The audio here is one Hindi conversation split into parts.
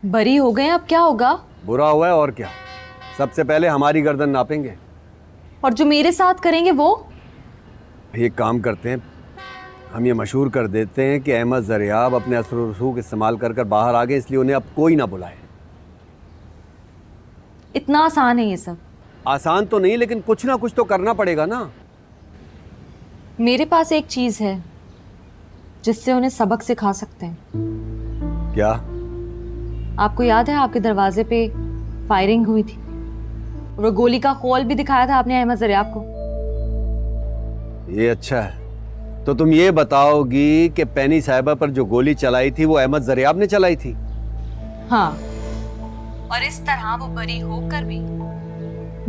बरी हो गए, अब क्या होगा? बुरा हुआ है और क्या। सबसे पहले हमारी गर्दन नापेंगे। और जो मेरे साथ करेंगे वो? एक काम करते हैं, हम ये मशहूर कर देते हैं कि अहमद ज़रियाब अपने असर और रसूख इस्तेमाल कर बाहर आ गए, इसलिए उन्हें अब कोई ना बुलाए। इतना आसान है ये सब? आसान तो नहीं, लेकिन कुछ ना कुछ तो करना पड़ेगा ना। मेरे पास एक चीज है जिससे उन्हें सबक सिखा सकते हैं। क्या? आपको याद है आपके दरवाजे पे फायरिंग हुई थी और वो गोली का खोल भी दिखाया था आपने अहमद ज़रियाब को? ये अच्छा है। तो तुम ये बताओगी कि पैनी साहिबा पर जो गोली चलाई थी वो अहमद ज़रियाब ने चलाई थी? हाँ, और इस तरह वो बरी होकर भी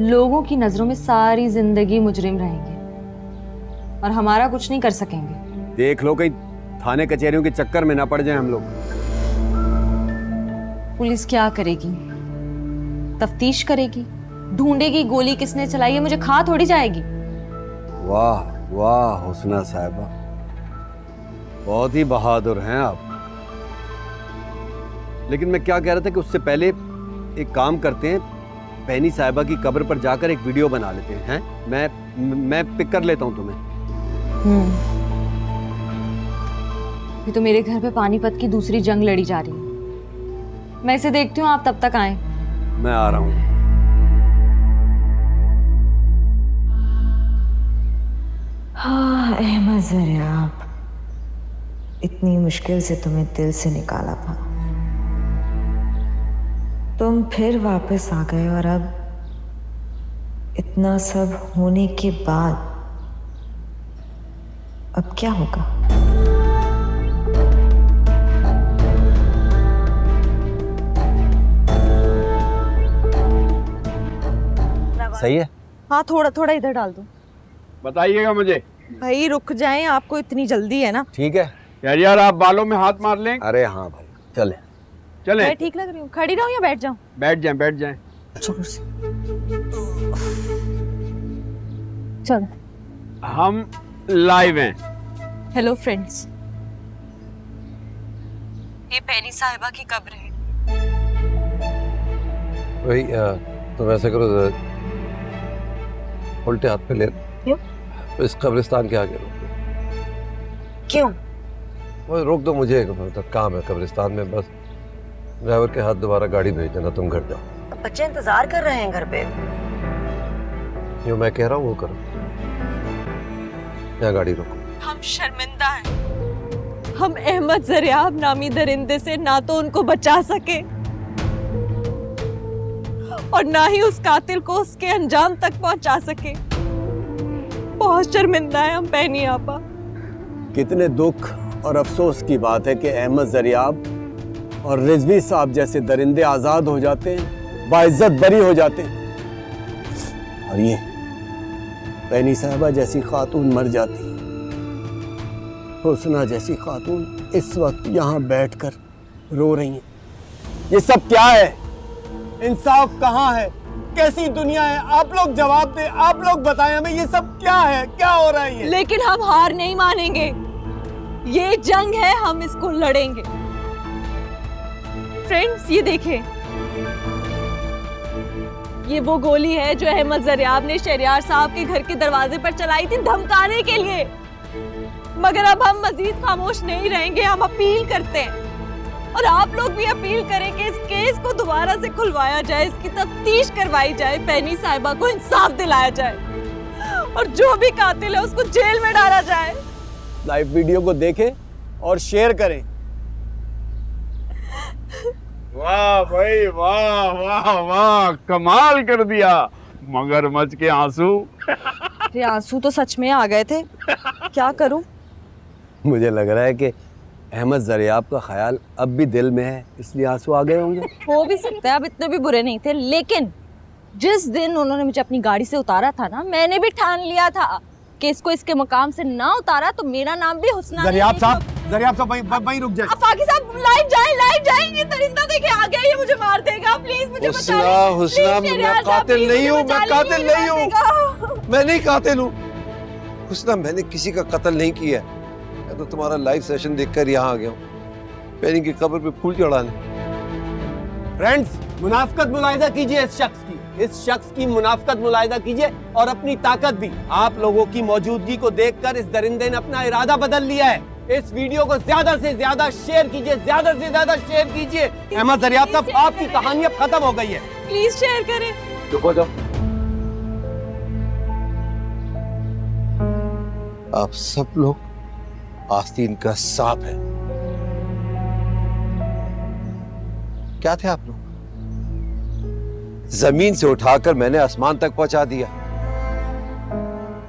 लोगों की नजरों में सारी जिंदगी मुजरिम रहेंगे और हमारा कुछ नहीं कर सकेंगे। देख लो कहीं थाने कचहरियों के चक्कर में ना पड़ जाए हम लोग। पुलिस क्या करेगी? तफ्तीश करेगी, ढूंढेगी गोली किसने चलाई है, मुझे खा थोड़ी जाएगी। वाह वाह हुस्ना साहिबा, बहुत ही बहादुर हैं आप। लेकिन मैं क्या कह रहा था कि उससे पहले एक काम करते हैं, पैनी साहिबा की कब्र पर जाकर एक वीडियो बना लेते हैं। मैं पिक कर लेता हूं तुम्हें। ये तो मेरे घर पे पानीपत की दूसरी जंग लड़ी जा रही है। मैं इसे देखती हूँ, आप तब तक आए। मैं आ रहा हूं। हाँ अहमद ज़रियाब, इतनी मुश्किल से तुम्हें दिल से निकाला था, तुम फिर वापस आ गए और अब इतना सब होने के बाद अब क्या होगा? सही है। हाँ, थोड़ा थोड़ा इधर डाल दो। बताइएगा मुझे। भाई रुक जाएं, आपको इतनी जल्दी है ना? ठीक है यार आप बालों में हाथ मार लें। अरे हाँ भाई, चले चले। मैं ठीक लग रही हूँ? खड़ी रहूं या बैठ जाऊं? बैठ जाएं बैठ जाएं। चलो। हम लाइव हैं। हेलो फ्रेंड्स, ये पैनी साहिबा की कब्र है। वही तुम ऐसे करो, उल्टे हाथ पे ले। क्यों? इस कब्रिस्तान के आगे रोक दो। क्यों? वो रोक दो, मुझे मतलब काम है कब्रिस्तान में। बस ड्राइवर के हाथ दोबारा गाड़ी भेज देना, तुम घर जाओ। बच्चे इंतजार कर रहे हैं घर पे। जो मैं कह रहा हूँ वो करो, यहाँ गाड़ी रोको। हम शर्मिंदा हैं। हम अहमद ज़रियाब नामी दरिंदे से ना तो उनको बचा सके और ना ही उस कातिल को उसके अंजाम तक पहुंचा सके। बहुत शर्मिंदा है हम पैनी आपा। कितने दुख और अफसोस की बात है कि अहमद ज़रियाब और रिजवी साहब जैसे दरिंदे आज़ाद हो जाते हैं, बाइज्जत बरी हो जाते हैं, और ये पैनी साहिबा जैसी खातून मर जाती है। हुस्ना जैसी खातून इस वक्त यहाँ बैठकर रो रही हैं। ये सब क्या है? इंसाफ कहाँ है? कैसी दुनिया है? आप लोग जवाब दें, आप लोग बताएं हमें, ये सब क्या है? क्या हो रहा है ये? लेकिन हम हार नहीं मानेंगे। ये जंग है, हम इसको लड़ेंगे। फ्रेंड्स ये देखें, ये वो गोली है जो अहमद ज़रियाब ने शहरयार साहब के घर के दरवाजे पर चलाई थी धमकाने के लिए। मगर अब हम मजीद खामोश नहीं रहेंगे, हम अपील करते हैं और आप लोग भी अपील करें कि इस केस को दोबारा से खुलवाया जाए, इसकी तफ्तीश करवाई जाए, पैनी साहिबा को इंसाफ दिलाया जाए और जो भी कातिल है उसको जेल में डाला जाए। लाइव वीडियो को देखें और शेयर करें। वाह भाई वाह वाह वाह, कमाल कर दिया। मगरमच्छ के आंसू। ये आंसू तो सच में आ गए थे। क्या करूं? मुझे लग रहा है कि अहमद ज़रियाब का ख्याल अब भी दिल में है, इसलिए आंसू आ गए होंगे। हो भी सकता है, अब इतने भी बुरे नहीं थे। लेकिन जिस दिन उन्होंने मुझे अपनी गाड़ी से उतारा था ना, मैंने भी ठान लिया था कि इसको इसके मकाम से ना उतारा तो मेरा नाम भी हुस्ना। ज़रियाब साहब वहीं रुक जाए। फाकी साहब लाइव जाए। ये दरिंदा देखे आ गया, ये मुझे मार देगा। प्लीज मुझे बचा हुस्ना, लीजिए। हुस्ना, प्लीज मैं शहरयार साहब, कातिल प्लीज नहीं मुझे हूँ, बचा मैं कातिल लीजिए, नहीं हूँ। मार देगा। मैं नहीं कातिल हूँ हुस्ना, मैंने किसी का कत्ल नहीं किया। मैं तो तुम्हारा लाइव सेशन देखकर यहाँ आ गया हूँ, पैनी की कब्र पे फूल चढ़ाने। फ्रेंड्स, मुनाफकत मुलाहिजा कीजिए इस शख्स की मुनाफकत मुलाहिजा कीजिए और अपनी ताकत भी। आप लोगों की मौजूदगी को देखकर इस दरिंदे ने अपना इरादा बदल लिया है। इस वीडियो को ज्यादा से ज्यादा शेयर कीजिए, ज्यादा से ज्यादा शेयर कीजिए। अहमद ज़रियाब साहब, आपकी कहानी अब खत्म हो गई है। प्लीज शेयर करें। चुप हो जाओ। आप सब लोग आस्तीन का सांप है। क्या थे आप लोग? जमीन से उठाकर मैंने आसमान तक पहुंचा दिया।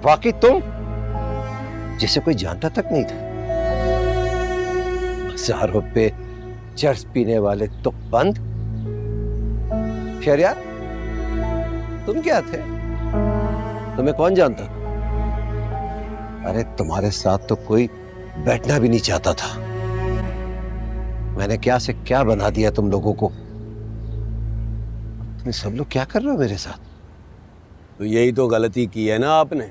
वाकई तुम जिसे कोई जानता तक नहीं था। हजारों पे चर्च पीने वाले तो बंद। शहरियार, तुम क्या थे? तुम्हें कौन जानता? अरे तुम्हारे साथ तो कोई बैठना भी नहीं चाहता था। मैंने क्या से क्या बना दिया तुम लोगों को। तुम सब लोग क्या कर रहे हो मेरे साथ? तो यही तो गलती की है ना आपने।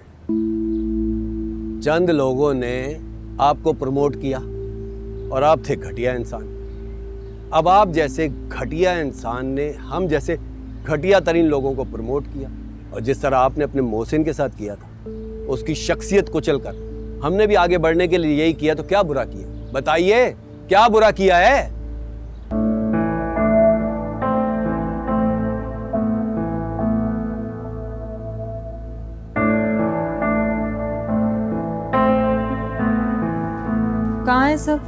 चंद लोगों ने आपको प्रमोट किया और आप थे घटिया इंसान। अब आप जैसे घटिया इंसान ने हम जैसे घटिया तरीन लोगों को प्रमोट किया, और जिस तरह आपने अपने मोहसिन के साथ किया था, उसकी शख्सियत कुचल कर हमने भी आगे बढ़ने के लिए यही किया। तो क्या बुरा किया? बताइए, क्या बुरा किया है? कहाँ है सब?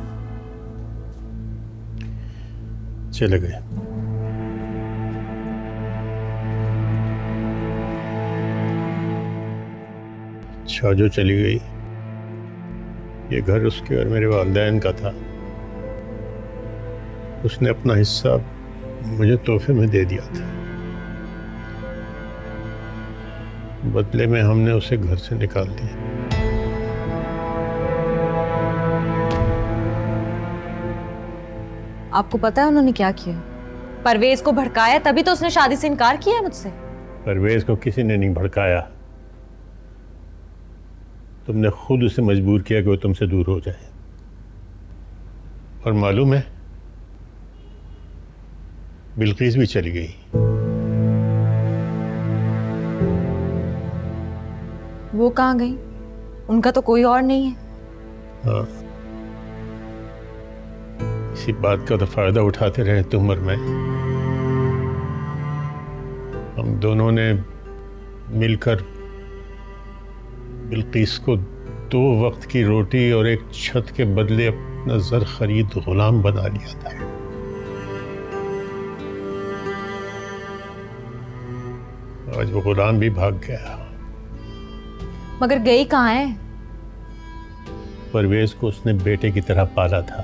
चले गए। अच्छा जो चली गई। ये घर उसके और मेरे वालिदैन का था। उसने अपना हिस्सा मुझे तोहफे में दे दिया था। बदले में हमने उसे घर से निकाल दिया। आपको पता है उन्होंने क्या किया? परवेज को भड़काया, तभी तो उसने शादी से इनकार किया मुझसे। परवेज को किसी ने नहीं भड़काया। तुमने खुद उसे मजबूर किया कि वो तुमसे दूर हो जाए। और मालूम है, बिल्किस भी चली गई। वो कहाँ गई? उनका तो कोई और नहीं है। हाँ, इसी बात का तो फायदा उठाते रहे तुम और मैं। हम दोनों ने मिलकर बिल्किस को 2 वक्त की रोटी और एक छत के बदले अपना जर खरीद गुलाम बना लिया था। आज वो गुलाम भी भाग गया। मगर गई कहाँ है? परवेज को उसने बेटे की तरह पाला था,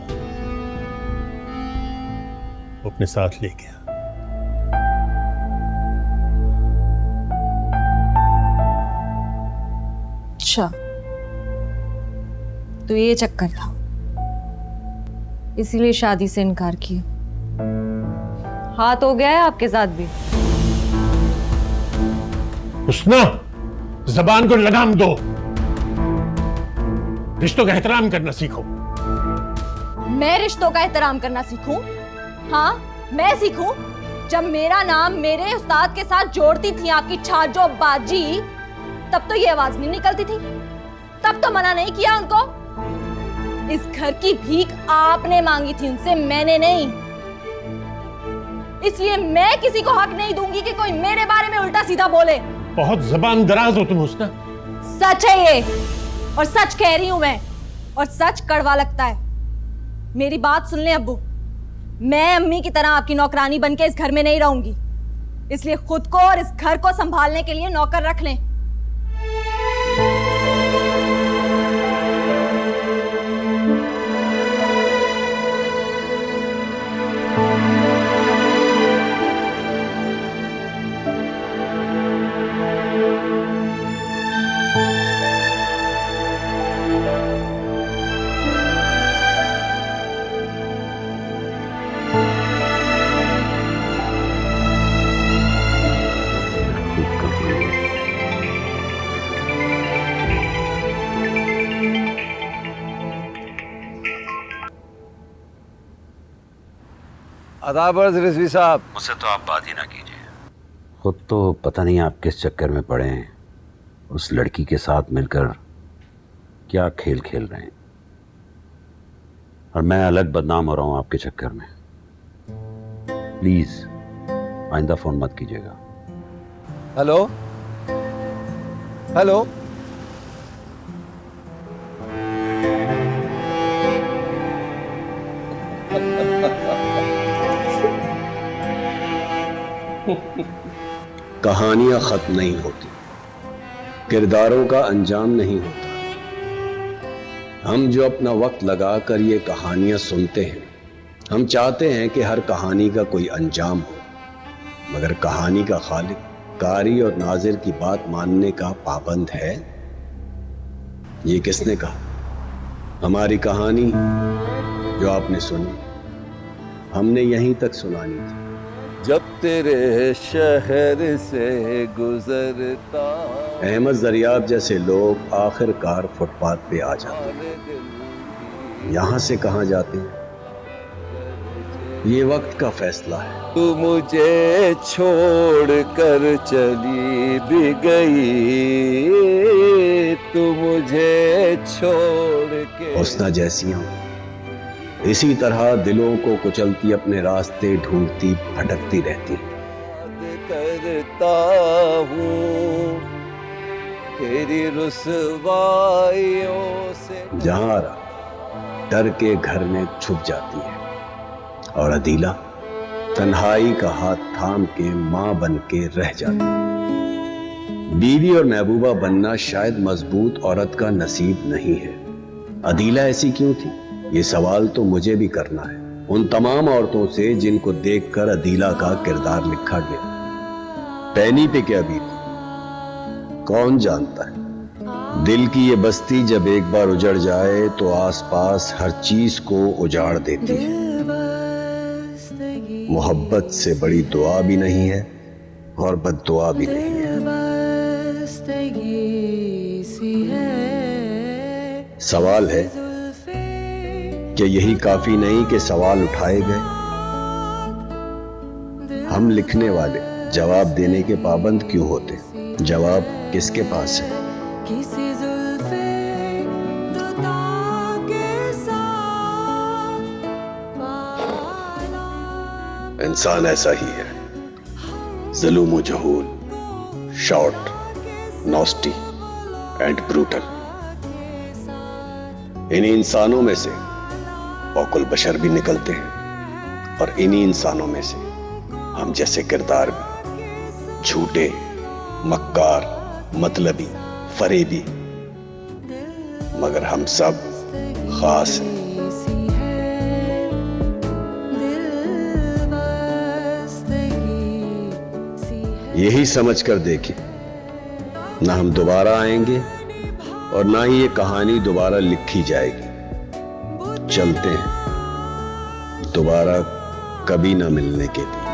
वो अपने साथ ले गया। अच्छा, तो ये चक्कर था, इसीलिए शादी से इनकार किया। हाथ हो गया है आपके साथ भी। हुस्ना, जबान को लगाम दो। रिश्तों का एहतराम करना सीखो। मैं रिश्तों का एहतराम करना सीखूं? हाँ, मैं सीखूं? जब मेरा नाम मेरे उस्ताद के साथ जोड़ती थी आपकी छाजो बाजी, तब तो ये आवाज नहीं निकलती थी। तब तो मना नहीं किया उनको। इस घर की भीख आपने मांगी थी उनसे, मैंने नहीं। इसलिए मैं किसी को हक नहीं दूंगी कि कोई मेरे बारे में उल्टा सीधा बोले। बहुत जबान दराज हो तुम हुस्ना। सच है ये, और सच कह रही हूं मैं, और सच कड़वा लगता है। मेरी बात सुन ले अब्बू, मैं अम्मी की तरह आपकी नौकरानी बनके इस घर में नहीं रहूंगी। इसलिए खुद को और इस घर को संभालने के लिए नौकर रख लें। आदाब अर्ज़ रिजवी साहब। मुझसे तो आप बात ही ना कीजिए। खुद तो पता नहीं आप किस चक्कर में पड़े हैं, उस लड़की के साथ मिलकर क्या खेल खेल रहे हैं, और मैं अलग बदनाम हो रहा हूं आपके चक्कर में। प्लीज आइंदा फोन मत कीजिएगा। Hello hello. कहानियां खत्म नहीं होती, किरदारों का अंजाम नहीं होता। हम जो अपना वक्त लगाकर ये कहानियां सुनते हैं, हम चाहते हैं कि हर कहानी का कोई अंजाम हो, मगर कहानी का खालिक कारी और नाजिर की बात मानने का पाबंद है। ये किसने कहा? हमारी कहानी जो आपने सुनी, हमने यहीं तक सुनानी थी। जब तेरे शहर से गुजरता। अहमद ज़रियाब जैसे लोग आखिरकार फुटपाथ पे आ जाते हैं। यहाँ से कहाँ जाते हैं, ये वक्त का फैसला है। तू मुझे छोड़ कर चली भी गई, तू मुझे छोड़ के। हुस्ना जैसियां इसी तरह दिलों को कुचलती अपने रास्ते ढूंढती भटकती रहती हैं। करता हूँ तेरी रुसवाइयों से। जहां डर के घर में छुप जाती है, और अदीला तन्हाई का हाथ थाम के मां बन के रह जाती है। बीवी और महबूबा बनना शायद मजबूत औरत का नसीब नहीं है। अदीला ऐसी क्यों थी, ये सवाल तो मुझे भी करना है उन तमाम औरतों से जिनको देखकर अदीला का किरदार लिखा गया। पैनी पे क्या बीती कौन जानता है। दिल की ये बस्ती जब एक बार उजड़ जाए तो आसपास हर चीज को उजाड़ देती है। मोहब्बत से बड़ी दुआ भी नहीं है और बद्दुआ भी नहीं है। सवाल है कि यही काफी नहीं कि सवाल उठाए गए। हम लिखने वाले जवाब देने के पाबंद क्यों होते? जवाब किसके पास है? इंसान ऐसा ही है, ज़ुल्म जहूल, शॉर्ट, नॉस्टी एंड ब्रूटल। इन्हीं इंसानों में से औकुल बशर भी निकलते हैं, और इन्हीं इंसानों में से हम जैसे किरदार भी, झूठे, मक्कार, मतलबी, फरेबी, मगर हम सब खास हैं। यही समझ कर देखें, ना हम दोबारा आएंगे और ना ही ये कहानी दोबारा लिखी जाएगी। चलते हैं दोबारा कभी ना मिलने के लिए।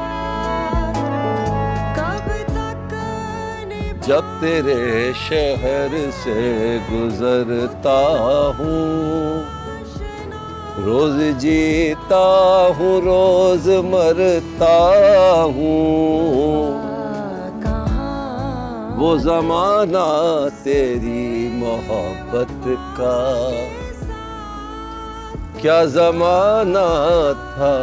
जब तेरे शहर से गुजरता हूँ, रोज जीता हूँ रोज मरता हूँ। वो जमाना तेरी मोहब्बत का क्या जमाना था।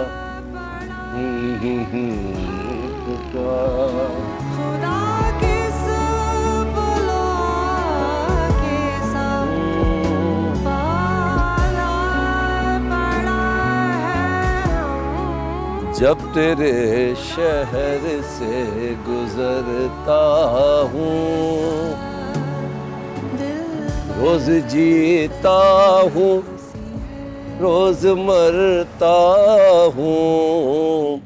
जब तेरे शहर से गुजरता हूँ, रोज जीता हूँ रोज मरता हूँ।